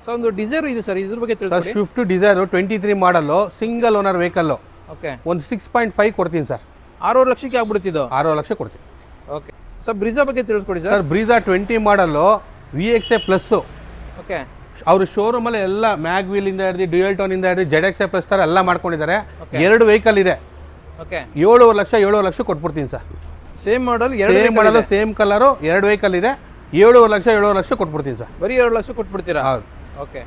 So ಒಂದು desire ಇದೆ sir, ಇದ್ರ ಬಗ್ಗೆ ಸರ್ ತಿಳಿಸ್ಕೊಡಿ. Swift Dzire 23 model, single owner vehicle. Okay, ಒಂದು 6.5 ಕೊಡ್ತೀನಿ ಸರ್. 6 ಲಕ್ಷಕ್ಕೆ ಆಗ್ಬಿಡುತ್ತಿದ್ದು. 6 ಲಕ್ಷ ಕೊಡ್ತೀನಿ. ಓಕೆ ಸರ್, ಬ್ರಿಜಾ ಬಗ್ಗೆ ತಿಳಿಸ್ಕೊಡಿ sir. Sir Brezza 20 model, VXA plus. Okay, ಅವರು ಶೋರೂಮಲ್ಲಿ ಎಲ್ಲ ಮ್ಯಾಗ್ ವೀಲಿಂದ ಹಿಡಿದು ಡ್ಯೂಯಲ್ ಟೋನಿಂದ ಹಿಡಿದು ZXA ಪ್ಲಸ್ ಥರ ಎಲ್ಲ ಮಾಡ್ಕೊಂಡಿದ್ದಾರೆ. 2 ವೆಹಿಕಲ್ ಇದೆ. ಓಕೆ, 7 ಲಕ್ಷ ಕೊಟ್ಬಿಡ್ತೀನಿ sir. Same model, same model same colour, 2 vehicle ಇದೆ. 7 ಲಕ್ಷ ಕೊಟ್ಬಿಡ್ತೀನಿ ಸರ್. ಬರೀ 2 ಲಕ್ಷ ಕೊಟ್ಬಿಡ್ತೀರಾ? ಹೌದು. ಓಕೆ,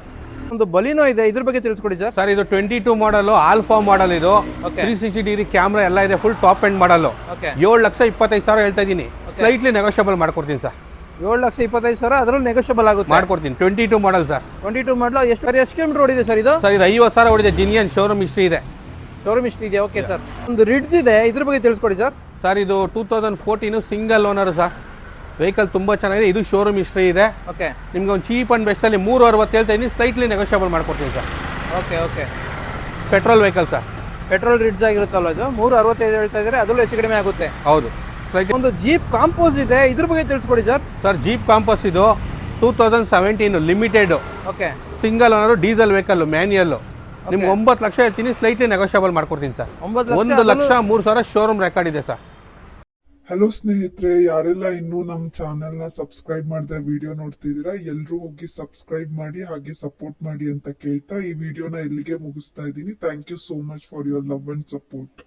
ಒಂದು ಬಲಿನೋ ಇದೆ, ಇದ್ರ ಬಗ್ಗೆ ತಿಳಿಸ್ಕೊಡಿ ಸರ್. ಸರ್ ಇದು 22 ಮಾಡಲು, ಆಲ್ಫಾ ಮಾಡಲ್ ಇದು. Okay. 360 ಡಿಗ್ರಿ ಕ್ಯಾಮ್ರಾ ಎಲ್ಲ ಇದೆ, ಫುಲ್ ಟಾಪ್ ಎಂಡ್ ಮಾಡಲು. ಓಕೆ, 7,25,000 ಹೇಳ್ತಾ ಇದ್ದೀನಿ. ಸ್ಲೈಟ್ಲಿ ನೆಗೋಷಿಯಬಲ್ ಮಾಡ್ಕೊಡ್ತೀನಿ ಸರ್. 7,25,000 ಅದರಲ್ಲಿ ನೆಗೋಷಿಯಬಲ್ ಆಗುತ್ತೆ. ಮಾಡ್ಕೊಡ್ತೀನಿ. 22 ಮಾಡಲ್ ಸರ್. 22 ಮಾಡಲು ಎಷ್ಟು ಕಿಲೋಮೀಟರ್ ಓಡಿದೆ ಸರ್ ಇದು? ಸರ್ ಇದು 50,000 ಓಡಿದೆ. ಜಿನಿಯನ್ ಶೋರೂಮ್ ಹಿಸ್ಟ್ರಿ ಇದೆ. ಶೋರೂಮ್ ಇಷ್ಟ ಇದೆಯಾ? ಓಕೆ ಸರ್, ಒಂದು ರಿಡ್ಜ್ ಇದೆ, ಇದ್ರ ಬಗ್ಗೆ ತಿಳಿಸ್ಕೊಡಿ ಸರ್. ಸರ್ ಇದು 2014 ಸಿಂಗಲ್ ಓನರ್ ಸರ್. ವೆಹಿಕಲ್ ತುಂಬ ಚೆನ್ನಾಗಿದೆ. ಇದು ಶೋರೂಮ್ ಹಿಸ್ಟ್ರಿ ಇದೆ. ಓಕೆ, ನಿಮ್ಗೆ ಒಂದು ಚೀಪ್ ಅಂಡ್ ಬೆಸ್ಟಲ್ಲಿ 360 ಹೇಳ್ತಾ ಇದ್ದೀನಿ. ಸ್ಲೈಟ್ಲಿ ನೆಗೋಷಿಯಬಲ್ ಮಾಡ್ಕೊಡ್ತೀನಿ sir. Okay okay, petrol vehicle sir. Petrol ರಿಡ್ಜ್ ಆಗಿರುತ್ತಲ್ಲ ಇದು, 365 ಹೇಳ್ತಾ ಇದ್ದಾರೆ, ಅದರಲ್ಲೂ ಹೆಚ್ಚು ಕಡಿಮೆ ಆಗುತ್ತೆ. ಹೌದು. ಒಂದು ಜೀಪ್ ಕಾಂಪೋಸ್ ಇದೆ, ಇದ್ರ ಬಗ್ಗೆ ತಿಳಿಸ್ಕೊಡಿ ಸರ್. ಸರ್ ಜೀಪ್ ಕಾಂಪಸ್ ಇದು 2017 limited okay, single owner, diesel vehicle, manual. ನಿಮ್ಗೆ 9 ಲಕ್ಷ ಹೇಳ್ತೀನಿ. ಸ್ಲೈಟ್ಲಿ ನೆಗೋಷಿಯಬಲ್ ಮಾಡ್ಕೊಡ್ತೀನಿ ಸರ್. 1,03,000 ಶೋರೂಮ್ ರೆಕಾರ್ಡ್ ಇದೆ ಸರ್. ಹಲೋ ಸ್ನೇಹಿತರೆ, ಯಾರೆಲ್ಲ ಇನ್ನೂ ನಮ್ಮ ಚಾನೆಲ್ ನ ಸಬ್ಸ್ಕ್ರೈಬ್ ಮಾಡದೆ ವಿಡಿಯೋ ನೋಡ್ತಿದ್ದೀರಾ, ಎಲ್ಲರೂ ಹೋಗಿ ಸಬ್ಸ್ಕ್ರೈಬ್ ಮಾಡಿ ಹಾಗೆ ಸಪೋರ್ಟ್ ಮಾಡಿ ಅಂತ ಕೇಳ್ತಾ ಈ ವಿಡಿಯೋನ ಇಲ್ಲಿಗೆ ಮುಗಿಸ್ತಾ ಇದ್ದೀನಿ. Thank you so much for your love and support.